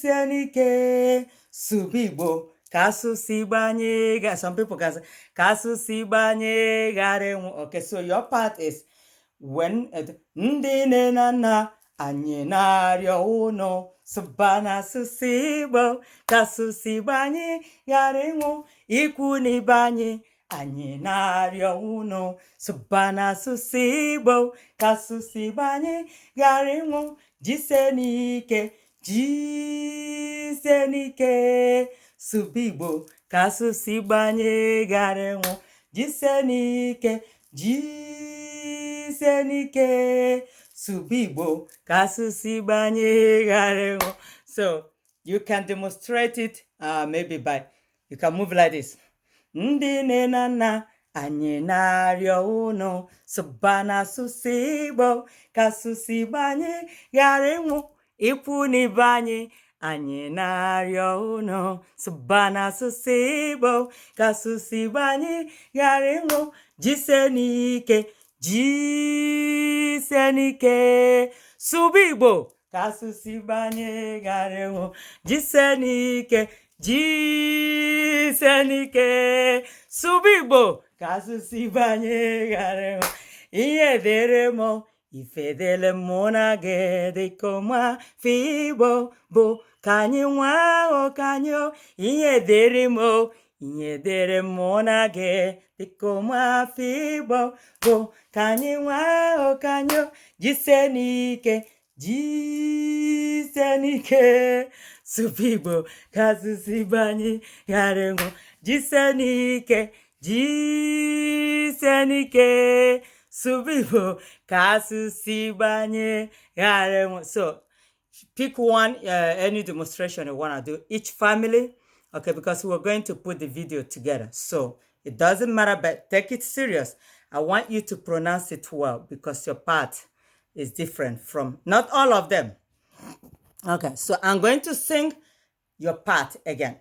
jisenike subibo kasusi banye. Some people can say kasusi banye garenwu. Okay, so your part is when ndị nne na nna anyị na-arịọ unu sụbana asụsụ Igbo ka asụsụ Igbo anyị ghara ịnwụ. Ikwu na ibe anyị na-arịọ unu sụbana asụsụ Igbo ka asụsụ Igbo anyị ghara ịnwụ. Jisenike sụba Igbo ka asụsụ Igbo anyị ghara ịnwụ. Jisenike sụba Igbo ka asụsụ Igbo anyị ghara ịnwụ. So you can demonstrate it maybe by, you can move like this. Ndị nne na nna anyị na-arịọ unu sụbana asụsụ Igbo ka asụsụ Igbo anyị ghara ịnwụ. Ikwu na ibe anyị na-arịọ unu sụbana asụsụ Igbo ka asụsụ Igbo anyị ghara ịnwụ. Jisenike sụba Igbo ka asụsụ Igbo anyị ghara ịnwụ. Jisenike sụba Igbo ka asụsụ Igbo anyị ghara ịnwụ. Ihe dere m ife dele mụ na gị dịka ụmụafọ Igbo bụ ka anyị nwa ka anyị. Ihe dere mụ na gị dịka ụmụafọ Igbo bụ ka anyị nwa ka anyị. Jisenike sụba Igbo ka asụsụ Igbo anyị ghara ịnwụ. Jisenike sụba Igbo ka asụsụ Igbo anyị ghara ịnwụ. So pick one, any demonstration you want to do, each family, okay, because we're going to put the video together. So it doesn't matter, but take it serious. I want you to pronounce it well because your part is different from not all of them. Okay, so I'm going to sing your part again.